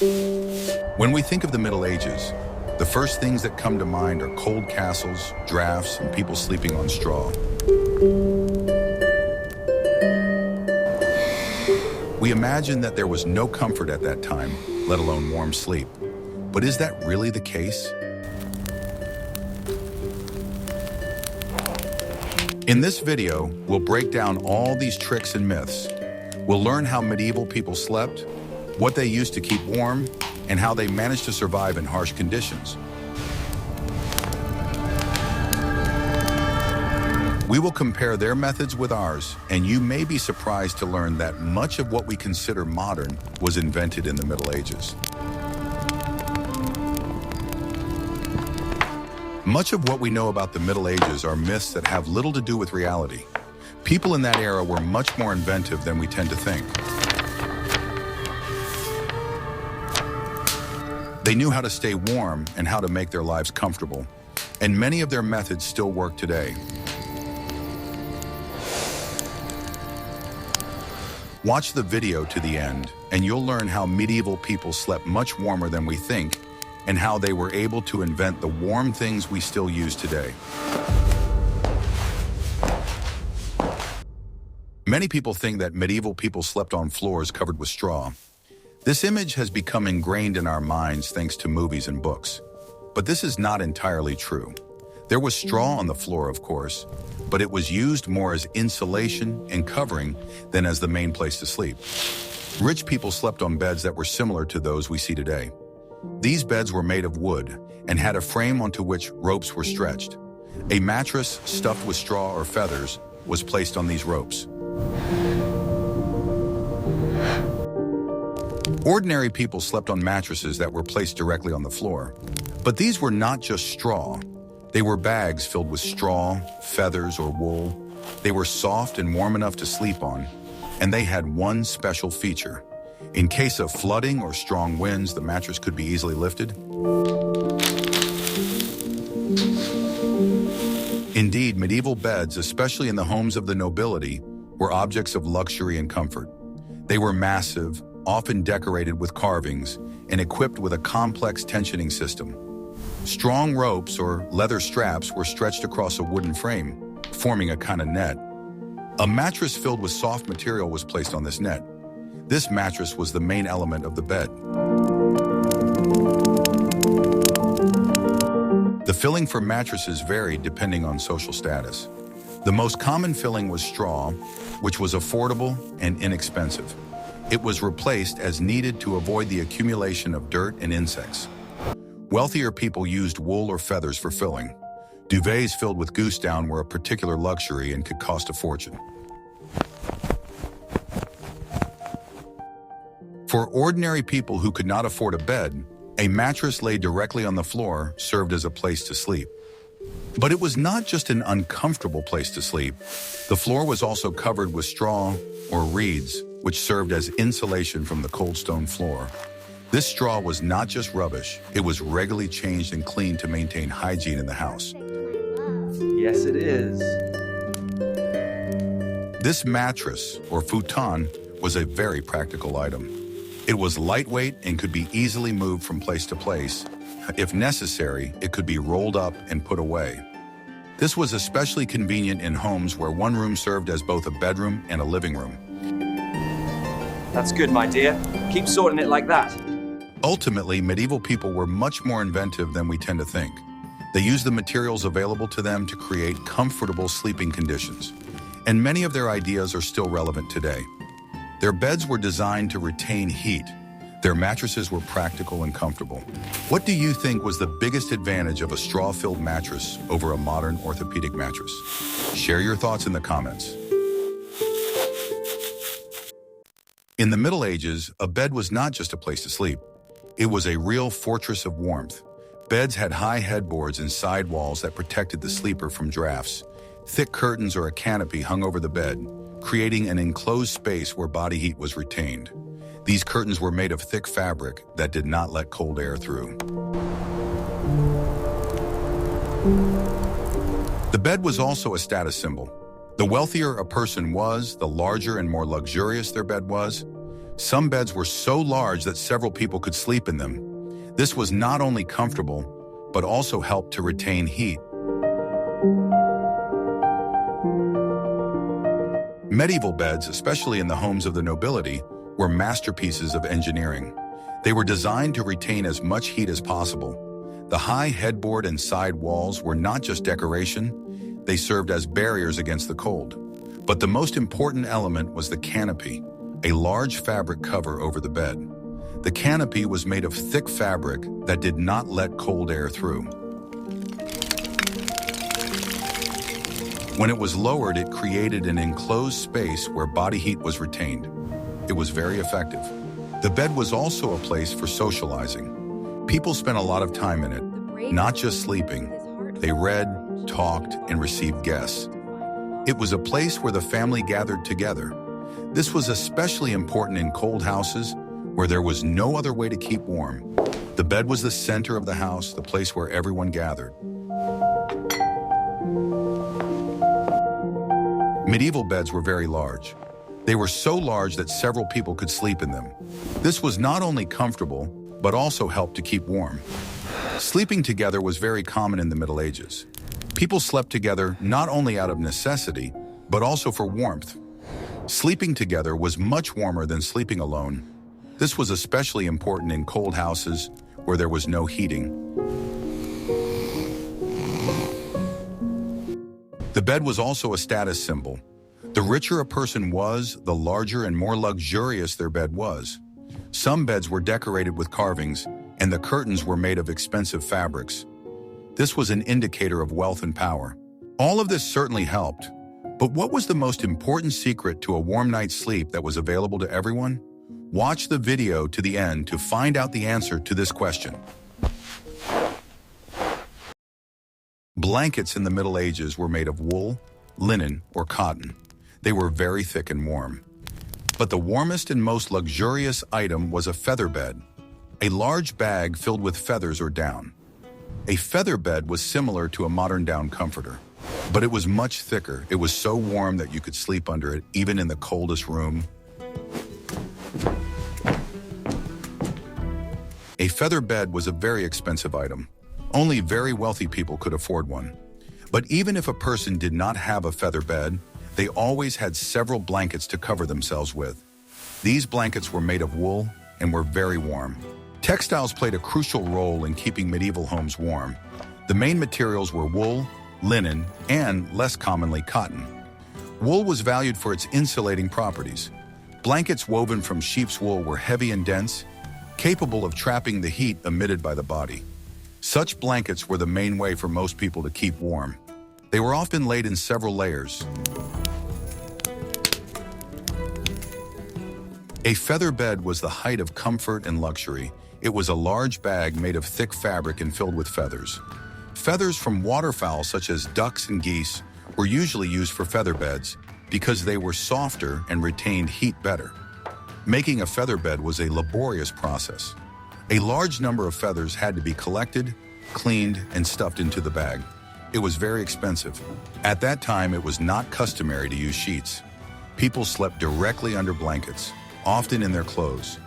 When we think of the Middle Ages, the first things that come to mind are cold castles, drafts, and people sleeping on straw. We imagine that there was no comfort at that time, let alone warm sleep. But is that really the case? In this video, we'll break down all these tricks and myths. We'll learn how medieval people slept, what they used to keep warm, and how they managed to survive in harsh conditions. We will compare their methods with ours, and you may be surprised to learn that much of what we consider modern was invented in the Middle Ages. Much of what we know about the Middle Ages are myths that have little to do with reality. People in that era were much more inventive than we tend to think. They knew how to stay warm and how to make their lives comfortable, and many of their methods still work today. Watch the video to the end, and you'll learn how medieval people slept much warmer than we think, and how they were able to invent the warm things we still use today. Many people think that medieval people slept on floors covered with straw. This image has become ingrained in our minds thanks to movies and books. But this is not entirely true. There was straw on the floor, of course, but it was used more as insulation and covering than as the main place to sleep. Rich people slept on beds that were similar to those we see today. These beds were made of wood and had a frame onto which ropes were stretched. A mattress stuffed with straw or feathers was placed on these ropes. Ordinary people slept on mattresses that were placed directly on the floor. But these were not just straw. They were bags filled with straw, feathers, or wool. They were soft and warm enough to sleep on, and they had one special feature. In case of flooding or strong winds, the mattress could be easily lifted. Indeed, medieval beds, especially in the homes of the nobility, were objects of luxury and comfort. They were massive, often decorated with carvings, and equipped with a complex tensioning system. Strong ropes or leather straps were stretched across a wooden frame, forming a kind of net. A mattress filled with soft material was placed on this net. This mattress was the main element of the bed. The filling for mattresses varied depending on social status. The most common filling was straw, which was affordable and inexpensive. It was replaced as needed to avoid the accumulation of dirt and insects. Wealthier people used wool or feathers for filling. Duvets filled with goose down were a particular luxury and could cost a fortune. For ordinary people who could not afford a bed, a mattress laid directly on the floor served as a place to sleep. But it was not just an uncomfortable place to sleep. The floor was also covered with straw or reeds, which served as insulation from the cold stone floor. This straw was not just rubbish, it was regularly changed and cleaned to maintain hygiene in the house. Yes, it is. This mattress, or futon, was a very practical item. It was lightweight and could be easily moved from place to place. If necessary, it could be rolled up and put away. This was especially convenient in homes where one room served as both a bedroom and a living room. That's good, my dear. Keep sorting it like that. Ultimately, medieval people were much more inventive than we tend to think. They used the materials available to them to create comfortable sleeping conditions. And many of their ideas are still relevant today. Their beds were designed to retain heat. Their mattresses were practical and comfortable. What do you think was the biggest advantage of a straw-filled mattress over a modern orthopedic mattress? Share your thoughts in the comments. In the Middle Ages, a bed was not just a place to sleep. It was a real fortress of warmth. Beds had high headboards and side walls that protected the sleeper from drafts. Thick curtains or a canopy hung over the bed, creating an enclosed space where body heat was retained. These curtains were made of thick fabric that did not let cold air through. The bed was also a status symbol. The wealthier a person was, the larger and more luxurious their bed was. Some beds were so large that several people could sleep in them. This was not only comfortable, but also helped to retain heat. Medieval beds, especially in the homes of the nobility, were masterpieces of engineering. They were designed to retain as much heat as possible. The high headboard and side walls were not just decoration, they served as barriers against the cold. But the most important element was the canopy, a large fabric cover over the bed. The canopy was made of thick fabric that did not let cold air through. When it was lowered, it created an enclosed space where body heat was retained. It was very effective. The bed was also a place for socializing. People spent a lot of time in it, not just sleeping. They read, talked, and received guests. It was a place where the family gathered together. This was especially important in cold houses where there was no other way to keep warm. The bed was the center of the house, the place where everyone gathered. Medieval beds were very large. They were so large that several people could sleep in them. This was not only comfortable, but also helped to keep warm. Sleeping together was very common in the Middle Ages. People slept together not only out of necessity, but also for warmth. Sleeping together was much warmer than sleeping alone. This was especially important in cold houses where there was no heating. The bed was also a status symbol. The richer a person was, the larger and more luxurious their bed was. Some beds were decorated with carvings, and the curtains were made of expensive fabrics. This was an indicator of wealth and power. All of this certainly helped. But what was the most important secret to a warm night's sleep that was available to everyone? Watch the video to the end to find out the answer to this question. Blankets in the Middle Ages were made of wool, linen, or cotton. They were very thick and warm. But the warmest and most luxurious item was a feather bed, a large bag filled with feathers or down. A feather bed was similar to a modern down comforter, but it was much thicker. It was so warm that you could sleep under it, even in the coldest room. A feather bed was a very expensive item. Only very wealthy people could afford one. But even if a person did not have a feather bed, they always had several blankets to cover themselves with. These blankets were made of wool and were very warm. Textiles played a crucial role in keeping medieval homes warm. The main materials were wool, linen, and, less commonly, cotton. Wool was valued for its insulating properties. Blankets woven from sheep's wool were heavy and dense, capable of trapping the heat emitted by the body. Such blankets were the main way for most people to keep warm. They were often laid in several layers. A feather bed was the height of comfort and luxury. It was a large bag made of thick fabric and filled with feathers. Feathers from waterfowl such as ducks and geese were usually used for feather beds because they were softer and retained heat better. Making a feather bed was a laborious process. A large number of feathers had to be collected, cleaned, and stuffed into the bag. It was very expensive. At that time, it was not customary to use sheets. People slept directly under blankets, often in their clothes.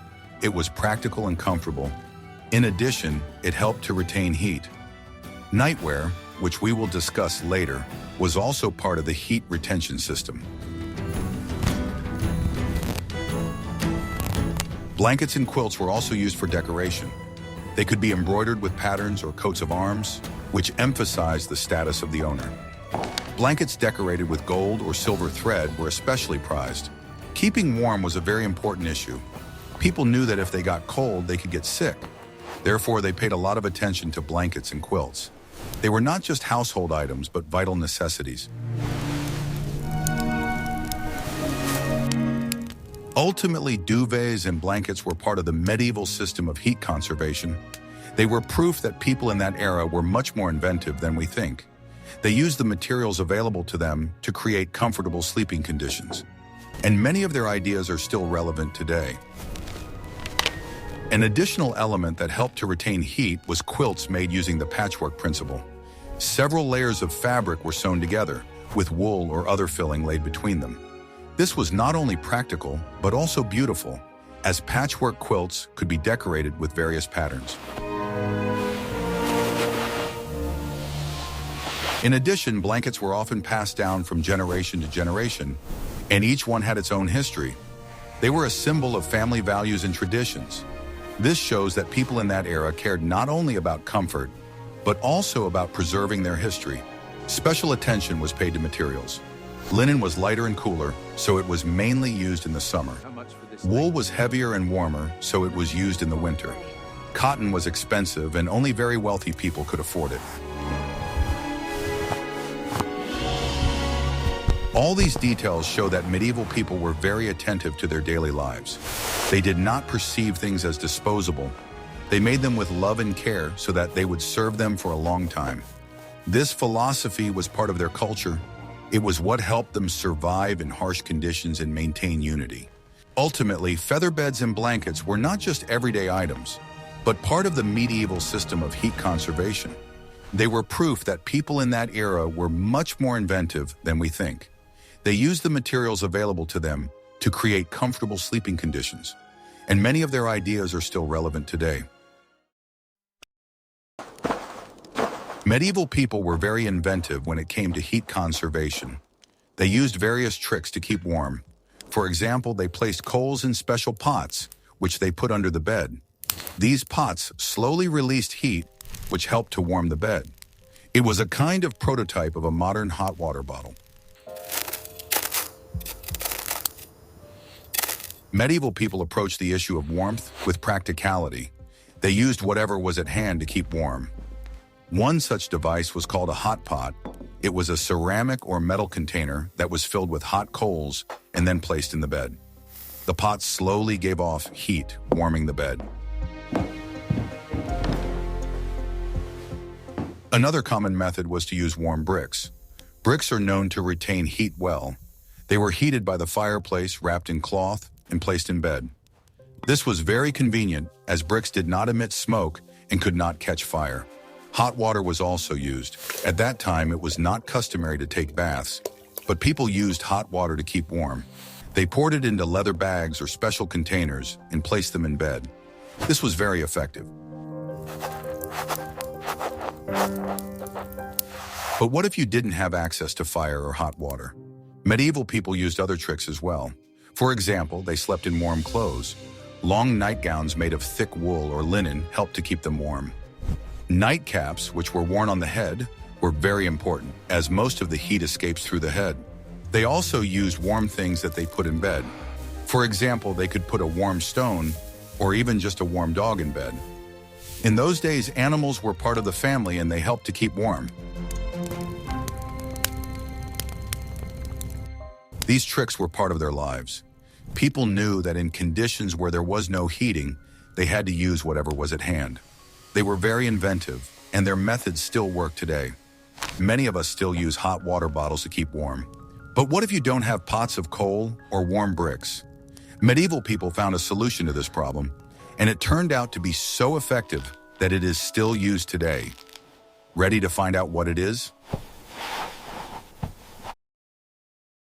It was practical and comfortable. In addition, it helped to retain heat. Nightwear, which we will discuss later, was also part of the heat retention system. Blankets and quilts were also used for decoration. They could be embroidered with patterns or coats of arms, which emphasized the status of the owner. Blankets decorated with gold or silver thread were especially prized. Keeping warm was a very important issue. People knew that if they got cold, they could get sick. Therefore, they paid a lot of attention to blankets and quilts. They were not just household items, but vital necessities. Ultimately, duvets and blankets were part of the medieval system of heat conservation. They were proof that people in that era were much more inventive than we think. They used the materials available to them to create comfortable sleeping conditions. And many of their ideas are still relevant today. An additional element that helped to retain heat was quilts made using the patchwork principle. Several layers of fabric were sewn together, with wool or other filling laid between them. This was not only practical, but also beautiful. as patchwork quilts could be decorated with various patterns. In addition, blankets were often passed down from generation to generation, and each one had its own history. They were a symbol of family values and traditions. This shows that people in that era cared not only about comfort, but also about preserving their history. Special attention was paid to materials. Linen was lighter and cooler, so it was mainly used in the summer. Wool was heavier and warmer, so it was used in the winter. Cotton was expensive, and only very wealthy people could afford it. All these details show that medieval people were very attentive to their daily lives. They did not perceive things as disposable. They made them with love and care so that they would serve them for a long time. This philosophy was part of their culture. It was what helped them survive in harsh conditions and maintain unity. Ultimately, featherbeds and blankets were not just everyday items, but part of the medieval system of heat conservation. They were proof that people in that era were much more inventive than we think. They used the materials available to them to create comfortable sleeping conditions, and many of their ideas are still relevant today. Medieval people were very inventive when it came to heat conservation. They used various tricks to keep warm. For example, they placed coals in special pots, which they put under the bed. These pots slowly released heat, which helped to warm the bed. It was a kind of prototype of a modern hot water bottle. Medieval people approached the issue of warmth with practicality. They used whatever was at hand to keep warm. One such device was called a hot pot. It was a ceramic or metal container that was filled with hot coals and then placed in the bed. The pot slowly gave off heat, warming the bed. Another common method was to use warm bricks. Bricks are known to retain heat well. They were heated by the fireplace, wrapped in cloth, and placed in bed. This was very convenient, as bricks did not emit smoke and could not catch fire. Hot water was also used. At that time, it was not customary to take baths, but people used hot water to keep warm. They poured it into leather bags or special containers and placed them in bed. This was very effective. But what if you didn't have access to fire or hot water? Medieval people used other tricks as well. For example, they slept in warm clothes. Long nightgowns made of thick wool or linen helped to keep them warm. Nightcaps, which were worn on the head, were very important, as most of the heat escapes through the head. They also used warm things that they put in bed. For example, they could put a warm stone or even just a warm dog in bed. In those days, animals were part of the family and they helped to keep warm. These tricks were part of their lives. People knew that in conditions where there was no heating, they had to use whatever was at hand. They were very inventive, and their methods still work today. Many of us still use hot water bottles to keep warm. But what if you don't have pots of coal or warm bricks? Medieval people found a solution to this problem, and it turned out to be so effective that it is still used today. Ready to find out what it is?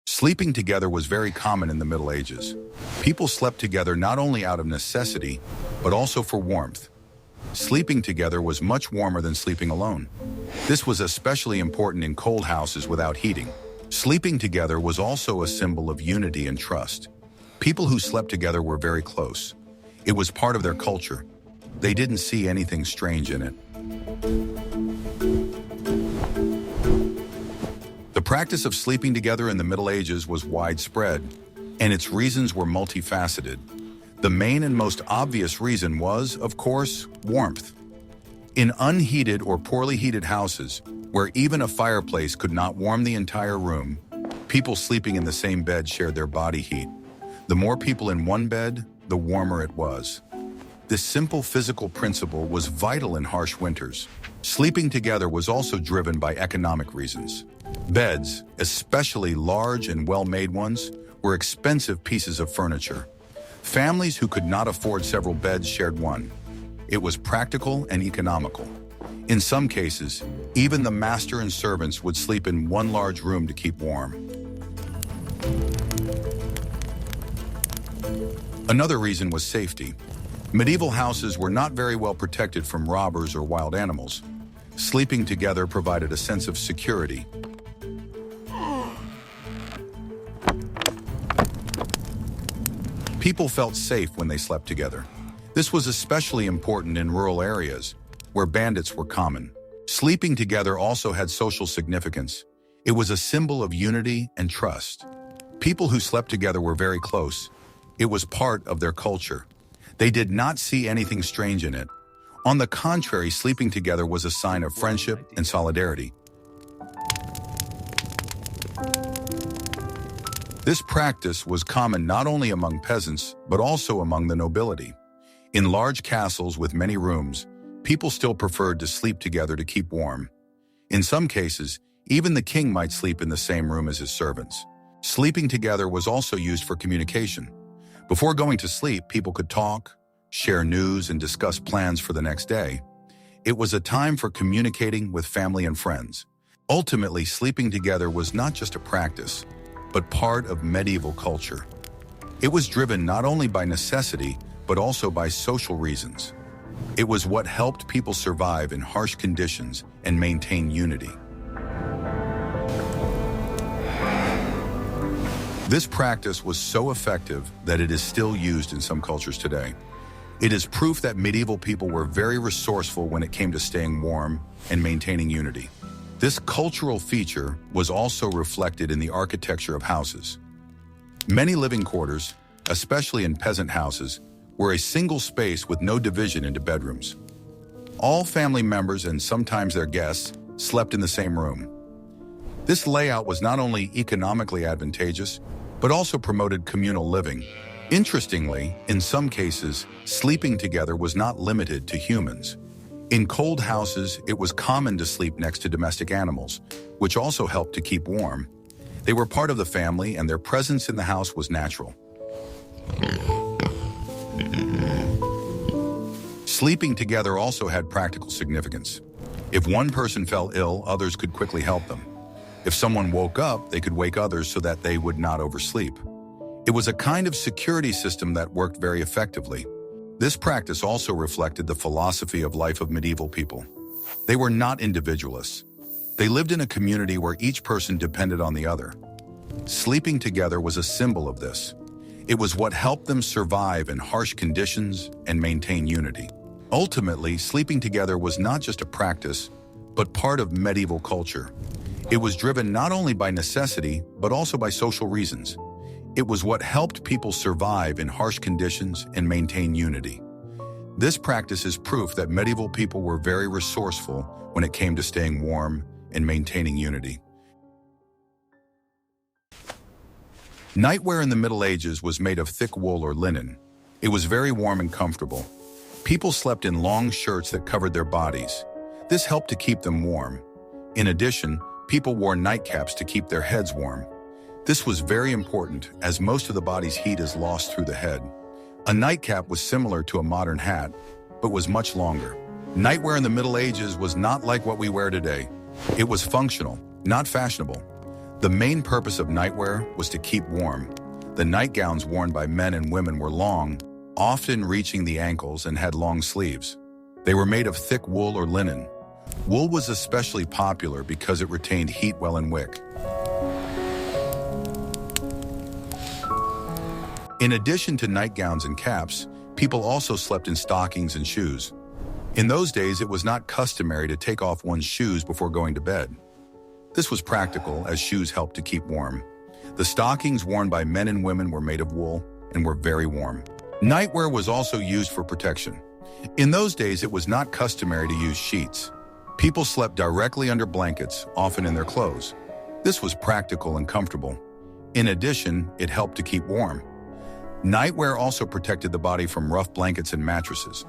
Sleeping together was very common in the Middle Ages. People slept together not only out of necessity, but also for warmth. Sleeping together was much warmer than sleeping alone. This was especially important in cold houses without heating. Sleeping together was also a symbol of unity and trust. People who slept together were very close. It was part of their culture. They didn't see anything strange in it. The practice of sleeping together in the Middle Ages was widespread, and its reasons were multifaceted. The main and most obvious reason was, of course, warmth. In unheated or poorly heated houses, where even a fireplace could not warm the entire room, people sleeping in the same bed shared their body heat. The more people in one bed, the warmer it was. This simple physical principle was vital in harsh winters. Sleeping together was also driven by economic reasons. Beds, especially large and well-made ones, were expensive pieces of furniture. Families who could not afford several beds shared one. It was practical and economical. In some cases, even the master and servants would sleep in one large room to keep warm. Another reason was safety. Medieval houses were not very well protected from robbers or wild animals. Sleeping together provided a sense of security. People felt safe when they slept together. This was especially important in rural areas, where bandits were common. Sleeping together also had social significance. It was a symbol of unity and trust. People who slept together were very close. It was part of their culture. They did not see anything strange in it. On the contrary, sleeping together was a sign of friendship and solidarity. This practice was common not only among peasants, but also among the nobility. In large castles with many rooms, people still preferred to sleep together to keep warm. In some cases, even the king might sleep in the same room as his servants. Sleeping together was also used for communication. Before going to sleep, people could talk, share news, and discuss plans for the next day. It was a time for communicating with family and friends. Ultimately, sleeping together was not just a practice, but part of medieval culture. It was driven not only by necessity, but also by social reasons. It was what helped people survive in harsh conditions and maintain unity. This practice was so effective that it is still used in some cultures today. It is proof that medieval people were very resourceful when it came to staying warm and maintaining unity. This cultural feature was also reflected in the architecture of houses. Many living quarters, especially in peasant houses, were a single space with no division into bedrooms. All family members and sometimes their guests slept in the same room. This layout was not only economically advantageous, but also promoted communal living. Interestingly, in some cases, sleeping together was not limited to humans. In cold houses, it was common to sleep next to domestic animals, which also helped to keep warm. They were part of the family, and their presence in the house was natural. Sleeping together also had practical significance. If one person fell ill, others could quickly help them. If someone woke up, they could wake others so that they would not oversleep. It was a kind of security system that worked very effectively. This practice also reflected the philosophy of life of medieval people. They were not individualists. They lived in a community where each person depended on the other. Sleeping together was a symbol of this. It was what helped them survive in harsh conditions and maintain unity. Ultimately, sleeping together was not just a practice, but part of medieval culture. It was driven not only by necessity, but also by social reasons. It was what helped people survive in harsh conditions and maintain unity. This practice is proof that medieval people were very resourceful when it came to staying warm and maintaining unity. Nightwear in the Middle Ages was made of thick wool or linen. It was very warm and comfortable. People slept in long shirts that covered their bodies. This helped to keep them warm. In addition, people wore nightcaps to keep their heads warm. This was very important, as most of the body's heat is lost through the head. A nightcap was similar to a modern hat, but was much longer. Nightwear in the Middle Ages was not like what we wear today. It was functional, not fashionable. The main purpose of nightwear was to keep warm. The nightgowns worn by men and women were long, often reaching the ankles, and had long sleeves. They were made of thick wool or linen. Wool was especially popular because it retained heat well in wick. In addition to nightgowns and caps, people also slept in stockings and shoes. In those days, it was not customary to take off one's shoes before going to bed. This was practical, as shoes helped to keep warm. The stockings worn by men and women were made of wool and were very warm. Nightwear was also used for protection. In those days, it was not customary to use sheets. People slept directly under blankets, often in their clothes. This was practical and comfortable. In addition, it helped to keep warm. Nightwear also protected the body from rough blankets and mattresses.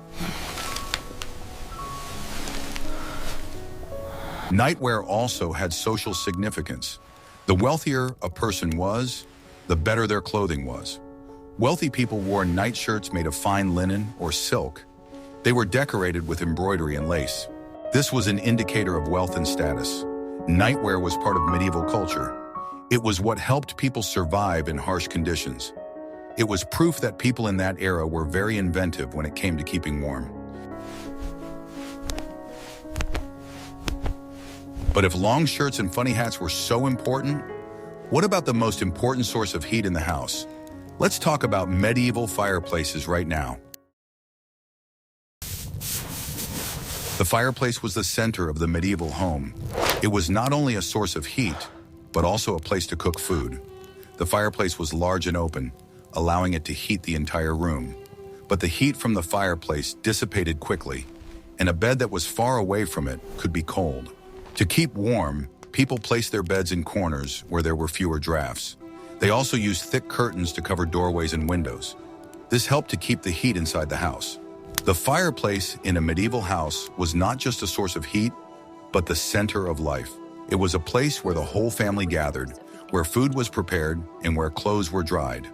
Nightwear also had social significance. The wealthier a person was, the better their clothing was. Wealthy people wore nightshirts made of fine linen or silk. They were decorated with embroidery and lace. This was an indicator of wealth and status. Nightwear was part of medieval culture. It was what helped people survive in harsh conditions. It was proof that people in that era were very inventive when it came to keeping warm. But if long shirts and funny hats were so important, what about the most important source of heat in the house? Let's talk about medieval fireplaces right now. The fireplace was the center of the medieval home. It was not only a source of heat, but also a place to cook food. The fireplace was large and open, allowing it to heat the entire room. But the heat from the fireplace dissipated quickly, and a bed that was far away from it could be cold. To keep warm, people placed their beds in corners where there were fewer drafts. They also used thick curtains to cover doorways and windows. This helped to keep the heat inside the house. The fireplace in a medieval house was not just a source of heat, but the center of life. It was a place where the whole family gathered, where food was prepared, and where clothes were dried.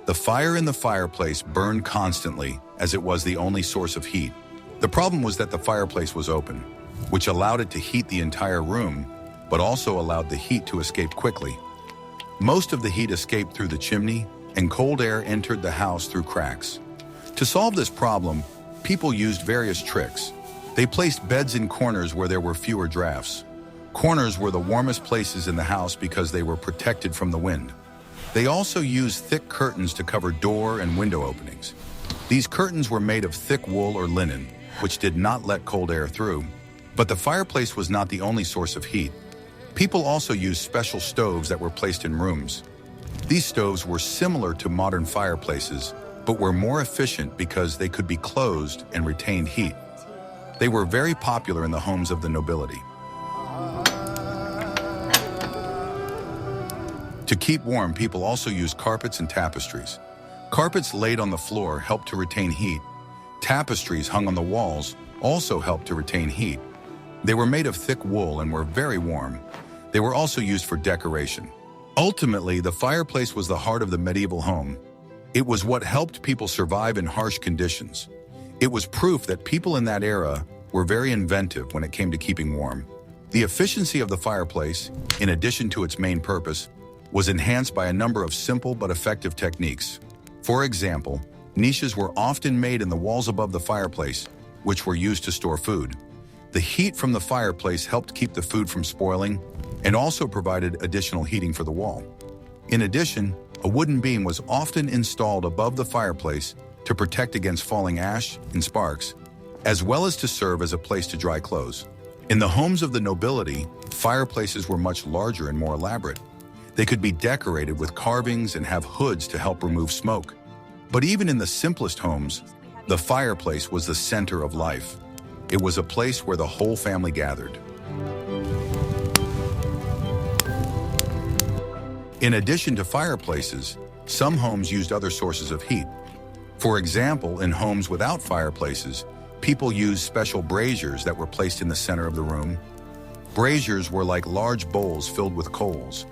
The fire in the fireplace burned constantly, as it was the only source of heat. The problem was that the fireplace was open, which allowed it to heat the entire room, but also allowed the heat to escape quickly. Most of the heat escaped through the chimney, and cold air entered the house through cracks. To solve this problem, people used various tricks. They placed beds in corners where there were fewer drafts. Corners were the warmest places in the house because they were protected from the wind. They also used thick curtains to cover door and window openings. These curtains were made of thick wool or linen, which did not let cold air through. But the fireplace was not the only source of heat. People also used special stoves that were placed in rooms. These stoves were similar to modern fireplaces, but were more efficient because they could be closed and retained heat. They were very popular in the homes of the nobility. To keep warm, people also used carpets and tapestries. Carpets laid on the floor helped to retain heat. Tapestries hung on the walls also helped to retain heat. They were made of thick wool and were very warm. They were also used for decoration. Ultimately, the fireplace was the heart of the medieval home. It was what helped people survive in harsh conditions. It was proof that people in that era were very inventive when it came to keeping warm. The efficiency of the fireplace, in addition to its main purpose, was enhanced by a number of simple but effective techniques. For example, niches were often made in the walls above the fireplace, which were used to store food. The heat from the fireplace helped keep the food from spoiling and also provided additional heating for the wall. In addition, a wooden beam was often installed above the fireplace to protect against falling ash and sparks, as well as to serve as a place to dry clothes. In the homes of the nobility, fireplaces were much larger and more elaborate. They could be decorated with carvings and have hoods to help remove smoke. But even in the simplest homes, the fireplace was the center of life. It was a place where the whole family gathered. In addition to fireplaces, some homes used other sources of heat. For example, in homes without fireplaces, people used special braziers that were placed in the center of the room. Braziers were like large bowls filled with coals.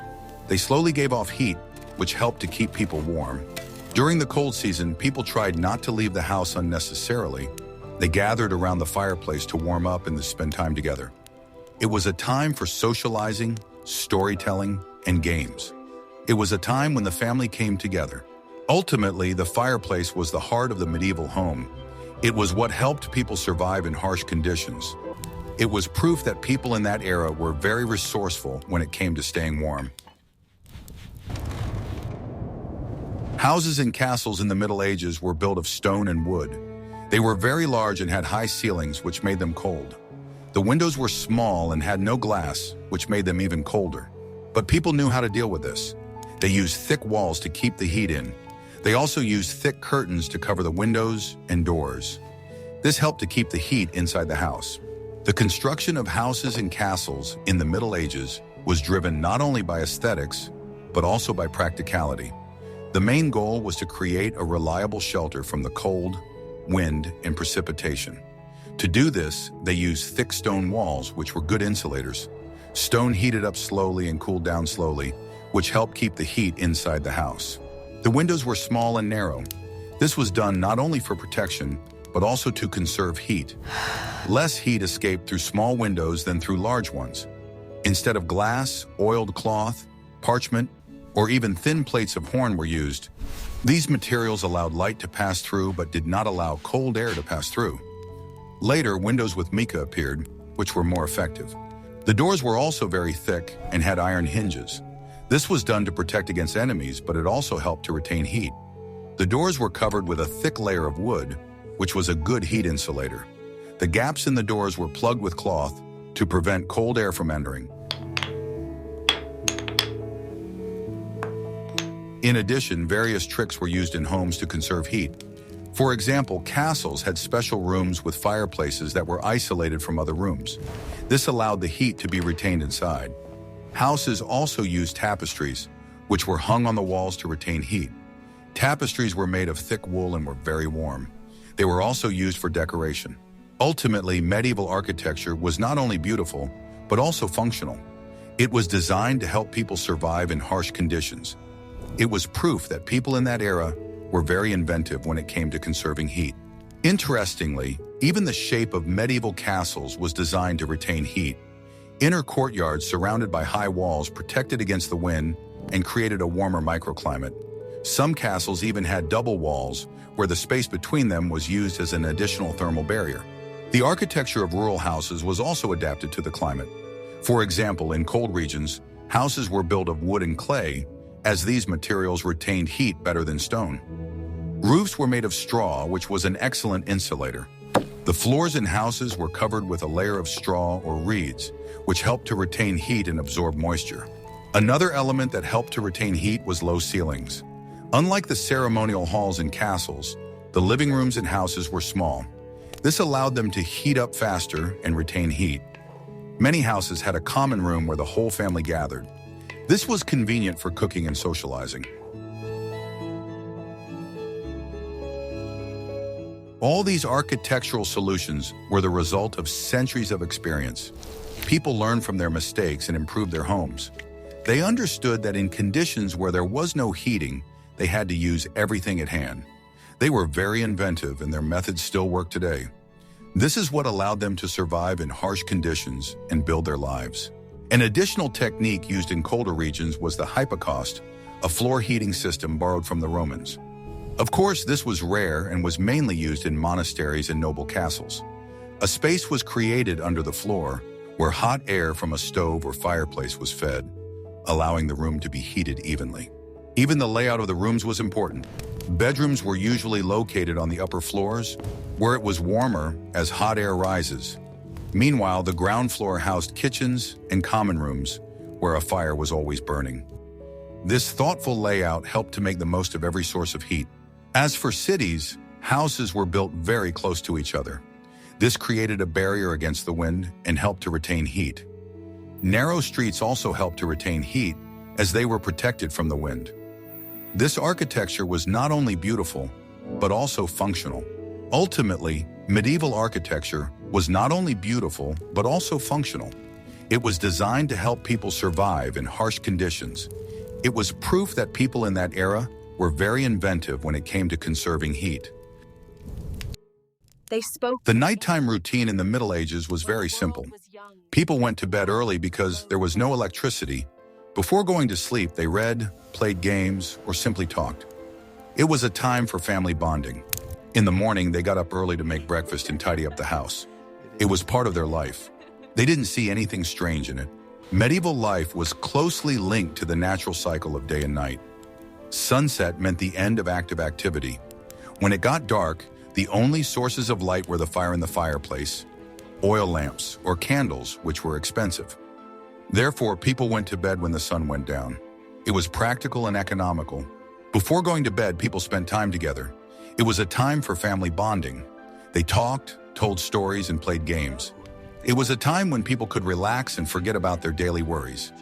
They slowly gave off heat, which helped to keep people warm. During the cold season, people tried not to leave the house unnecessarily. They gathered around the fireplace to warm up and to spend time together. It was a time for socializing, storytelling, and games. It was a time when the family came together. Ultimately, the fireplace was the heart of the medieval home. It was what helped people survive in harsh conditions. It was proof that people in that era were very resourceful when it came to staying warm. Houses and castles in the Middle Ages were built of stone and wood. They were very large and had high ceilings, which made them cold. The windows were small and had no glass, which made them even colder. But people knew how to deal with this. They used thick walls to keep the heat in. They also used thick curtains to cover the windows and doors. This helped to keep the heat inside the house. The construction of houses and castles in the Middle Ages was driven not only by aesthetics, but also by practicality. The main goal was to create a reliable shelter from the cold, wind, and precipitation. To do this, they used thick stone walls, which were good insulators. Stone heated up slowly and cooled down slowly, which helped keep the heat inside the house. The windows were small and narrow. This was done not only for protection, but also to conserve heat. Less heat escaped through small windows than through large ones. Instead of glass, oiled cloth, parchment, or even thin plates of horn were used. These materials allowed light to pass through but did not allow cold air to pass through. Later, windows with mica appeared, which were more effective. The doors were also very thick and had iron hinges. This was done to protect against enemies, but it also helped to retain heat. The doors were covered with a thick layer of wood, which was a good heat insulator. The gaps in the doors were plugged with cloth to prevent cold air from entering. In addition, various tricks were used in homes to conserve heat. For example, castles had special rooms with fireplaces that were isolated from other rooms. This allowed the heat to be retained inside. Houses also used tapestries, which were hung on the walls to retain heat. Tapestries were made of thick wool and were very warm. They were also used for decoration. Ultimately, medieval architecture was not only beautiful, but also functional. It was designed to help people survive in harsh conditions. It was proof that people in that era were very inventive when it came to conserving heat. Interestingly, even the shape of medieval castles was designed to retain heat. Inner courtyards surrounded by high walls protected against the wind and created a warmer microclimate. Some castles even had double walls, where the space between them was used as an additional thermal barrier. The architecture of rural houses was also adapted to the climate. For example, in cold regions, houses were built of wood and clay, as these materials retained heat better than stone. Roofs were made of straw, which was an excellent insulator. The floors in houses were covered with a layer of straw or reeds, which helped to retain heat and absorb moisture. Another element that helped to retain heat was low ceilings. Unlike the ceremonial halls in castles, the living rooms in houses were small. This allowed them to heat up faster and retain heat. Many houses had a common room where the whole family gathered. This was convenient for cooking and socializing. All these architectural solutions were the result of centuries of experience. People learned from their mistakes and improved their homes. They understood that in conditions where there was no heating, they had to use everything at hand. They were very inventive, and their methods still work today. This is what allowed them to survive in harsh conditions and build their lives. An additional technique used in colder regions was the hypocaust, a floor heating system borrowed from the Romans. Of course, this was rare and was mainly used in monasteries and noble castles. A space was created under the floor where hot air from a stove or fireplace was fed, allowing the room to be heated evenly. Even the layout of the rooms was important. Bedrooms were usually located on the upper floors, where it was warmer as hot air rises. Meanwhile, the ground floor housed kitchens and common rooms, where a fire was always burning. This thoughtful layout helped to make the most of every source of heat. As for cities, houses were built very close to each other. This created a barrier against the wind and helped to retain heat. Narrow streets also helped to retain heat, as they were protected from the wind. This architecture was not only beautiful, but also functional. Ultimately, medieval architecture was not only beautiful, but also functional. It was designed to help people survive in harsh conditions. It was proof that people in that era were very inventive when it came to conserving heat. The nighttime routine in the Middle Ages was very simple. People went to bed early because there was no electricity. Before going to sleep, they read, played games, or simply talked. It was a time for family bonding. In the morning, they got up early to make breakfast and tidy up the house. It was part of their life. They didn't see anything strange in it. Medieval life was closely linked to the natural cycle of day and night. Sunset meant the end of active activity. When it got dark, the only sources of light were the fire in the fireplace, oil lamps, or candles, which were expensive. Therefore, people went to bed when the sun went down. It was practical and economical. Before going to bed, people spent time together. It was a time for family bonding. They talked, told stories, and played games. It was a time when people could relax and forget about their daily worries.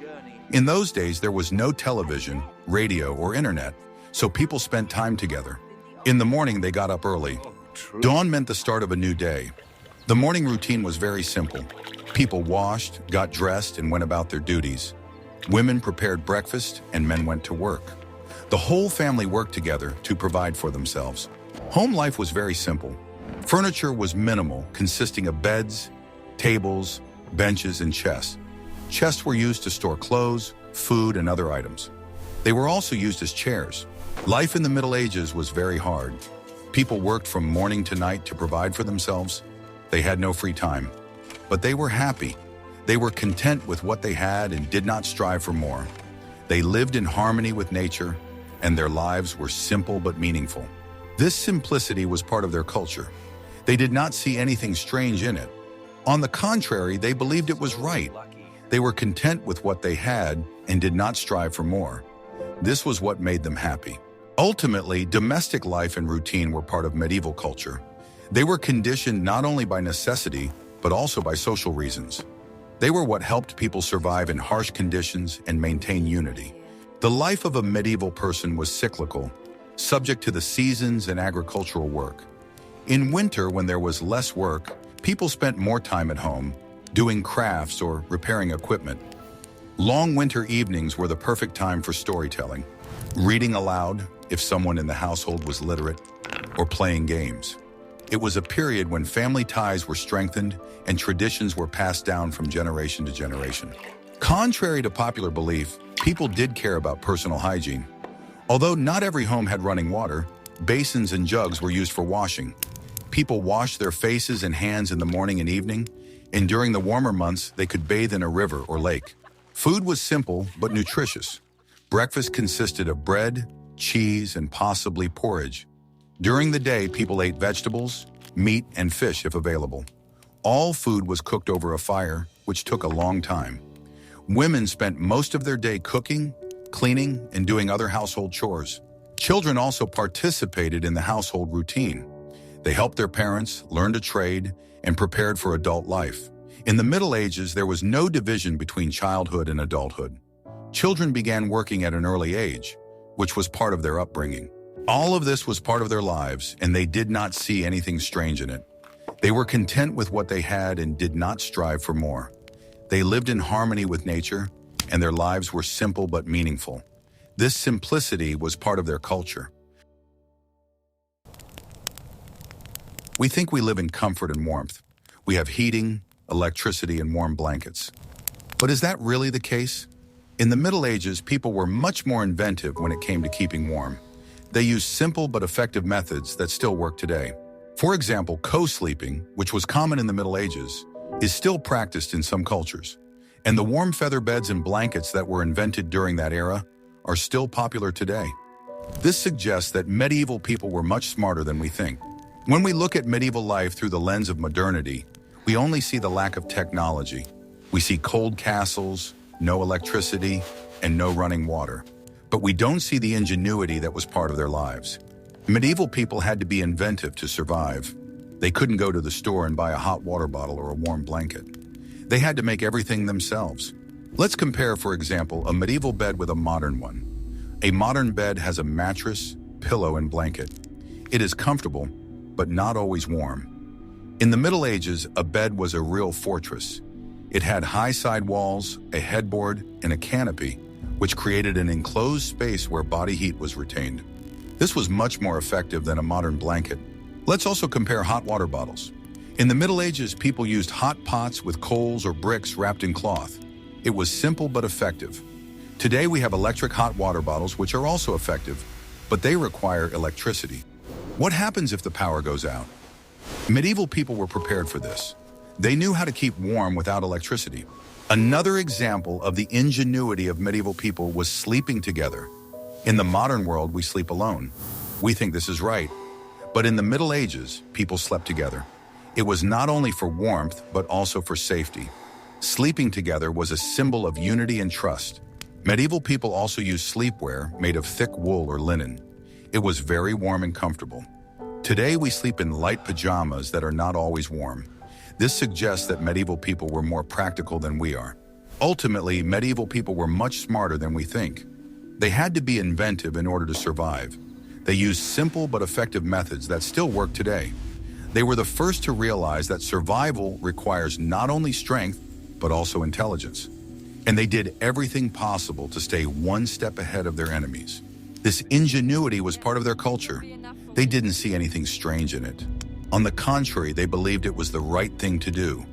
In those days, there was no television, radio, or internet, so people spent time together. In the morning, they got up early. Dawn meant the start of a new day. The morning routine was very simple. People washed, got dressed, and went about their duties. Women prepared breakfast, and men went to work. The whole family worked together to provide for themselves. Home life was very simple. Furniture was minimal, consisting of beds, tables, benches, and chests. Chests were used to store clothes, food, and other items. They were also used as chairs. Life in the Middle Ages was very hard. People worked from morning to night to provide for themselves. They had no free time. But they were happy. They were content with what they had and did not strive for more. They lived in harmony with nature, and their lives were simple but meaningful. This simplicity was part of their culture. They did not see anything strange in it. On the contrary, they believed it was right. They were content with what they had and did not strive for more. This was what made them happy. Ultimately, domestic life and routine were part of medieval culture. They were conditioned not only by necessity, but also by social reasons. They were what helped people survive in harsh conditions and maintain unity. The life of a medieval person was cyclical, subject to the seasons and agricultural work. In winter, when there was less work, people spent more time at home, doing crafts or repairing equipment. Long winter evenings were the perfect time for storytelling, reading aloud if someone in the household was literate, or playing games. It was a period when family ties were strengthened and traditions were passed down from generation to generation. Contrary to popular belief, people did care about personal hygiene. Although not every home had running water, basins and jugs were used for washing. People washed their faces and hands in the morning and evening, and during the warmer months, they could bathe in a river or lake. Food was simple but nutritious. Breakfast consisted of bread, cheese, and possibly porridge. During the day, people ate vegetables, meat, and fish if available. All food was cooked over a fire, which took a long time. Women spent most of their day cooking, cleaning, and doing other household chores. Children also participated in the household routine. They helped their parents, learned a trade, and prepared for adult life. In the Middle Ages, there was no division between childhood and adulthood. Children began working at an early age, which was part of their upbringing. All of this was part of their lives, and they did not see anything strange in it. They were content with what they had and did not strive for more. They lived in harmony with nature, and their lives were simple but meaningful. This simplicity was part of their culture. We think we live in comfort and warmth. We have heating, electricity, and warm blankets. But is that really the case? In the Middle Ages, people were much more inventive when it came to keeping warm. They used simple but effective methods that still work today. For example, co-sleeping, which was common in the Middle Ages, is still practiced in some cultures. And the warm feather beds and blankets that were invented during that era are still popular today. This suggests that medieval people were much smarter than we think. When we look at medieval life through the lens of modernity, we only see the lack of technology. We see cold castles, no electricity, and no running water. But we don't see the ingenuity that was part of their lives. Medieval people had to be inventive to survive. They couldn't go to the store and buy a hot water bottle or a warm blanket. They had to make everything themselves. Let's compare, for example, a medieval bed with a modern one. A modern bed has a mattress, pillow, and blanket. It is comfortable, but not always warm. In the Middle Ages, a bed was a real fortress. It had high side walls, a headboard, and a canopy, which created an enclosed space where body heat was retained. This was much more effective than a modern blanket. Let's also compare hot water bottles. In the Middle Ages, people used hot pots with coals or bricks wrapped in cloth. It was simple but effective. Today we have electric hot water bottles, which are also effective, but they require electricity. What happens if the power goes out? Medieval people were prepared for this. They knew how to keep warm without electricity. Another example of the ingenuity of medieval people was sleeping together. In the modern world, we sleep alone. We think this is right. But in the Middle Ages, people slept together. It was not only for warmth, but also for safety. Sleeping together was a symbol of unity and trust. Medieval people also used sleepwear made of thick wool or linen. It was very warm and comfortable. Today, we sleep in light pajamas that are not always warm. This suggests that medieval people were more practical than we are. Ultimately, medieval people were much smarter than we think. They had to be inventive in order to survive. They used simple but effective methods that still work today. They were the first to realize that survival requires not only strength, but also intelligence. And they did everything possible to stay one step ahead of their enemies. This ingenuity was part of their culture. They didn't see anything strange in it. On the contrary, they believed it was the right thing to do.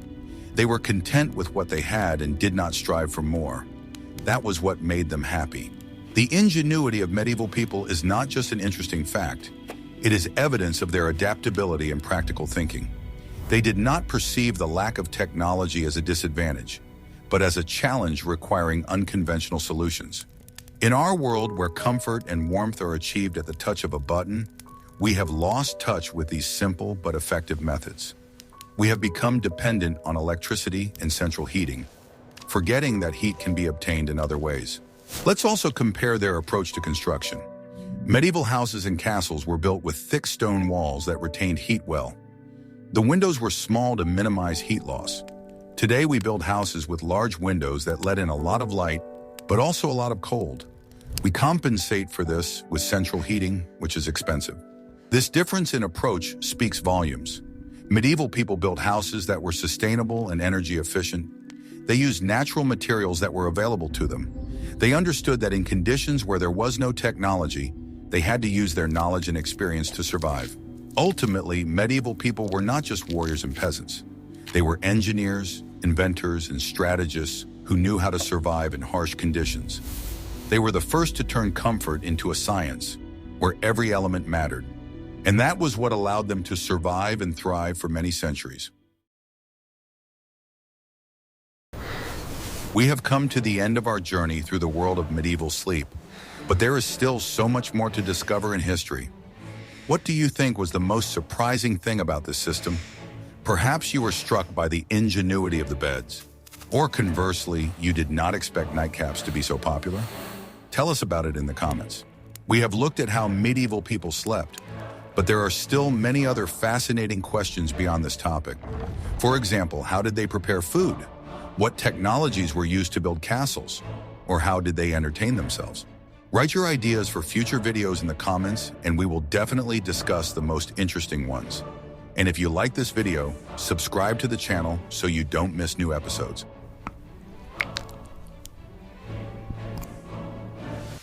They were content with what they had and did not strive for more. That was what made them happy. The ingenuity of medieval people is not just an interesting fact, it is evidence of their adaptability and practical thinking. They did not perceive the lack of technology as a disadvantage, but as a challenge requiring unconventional solutions. In our world where comfort and warmth are achieved at the touch of a button, we have lost touch with these simple but effective methods. We have become dependent on electricity and central heating, forgetting that heat can be obtained in other ways. Let's also compare their approach to construction. Medieval houses and castles were built with thick stone walls that retained heat well. The windows were small to minimize heat loss. Today we build houses with large windows that let in a lot of light, but also a lot of cold. We compensate for this with central heating, which is expensive. This difference in approach speaks volumes. Medieval people built houses that were sustainable and energy efficient. They used natural materials that were available to them. They understood that in conditions where there was no technology, they had to use their knowledge and experience to survive. Ultimately, medieval people were not just warriors and peasants. They were engineers, inventors, and strategists who knew how to survive in harsh conditions. They were the first to turn comfort into a science, where every element mattered. And that was what allowed them to survive and thrive for many centuries. We have come to the end of our journey through the world of medieval sleep, but there is still so much more to discover in history. What do you think was the most surprising thing about this system? Perhaps you were struck by the ingenuity of the beds. Or conversely, you did not expect nightcaps to be so popular? Tell us about it in the comments. We have looked at how medieval people slept, but there are still many other fascinating questions beyond this topic. For example, how did they prepare food? What technologies were used to build castles? Or how did they entertain themselves? Write your ideas for future videos in the comments, and we will definitely discuss the most interesting ones. And if you like this video, subscribe to the channel so you don't miss new episodes.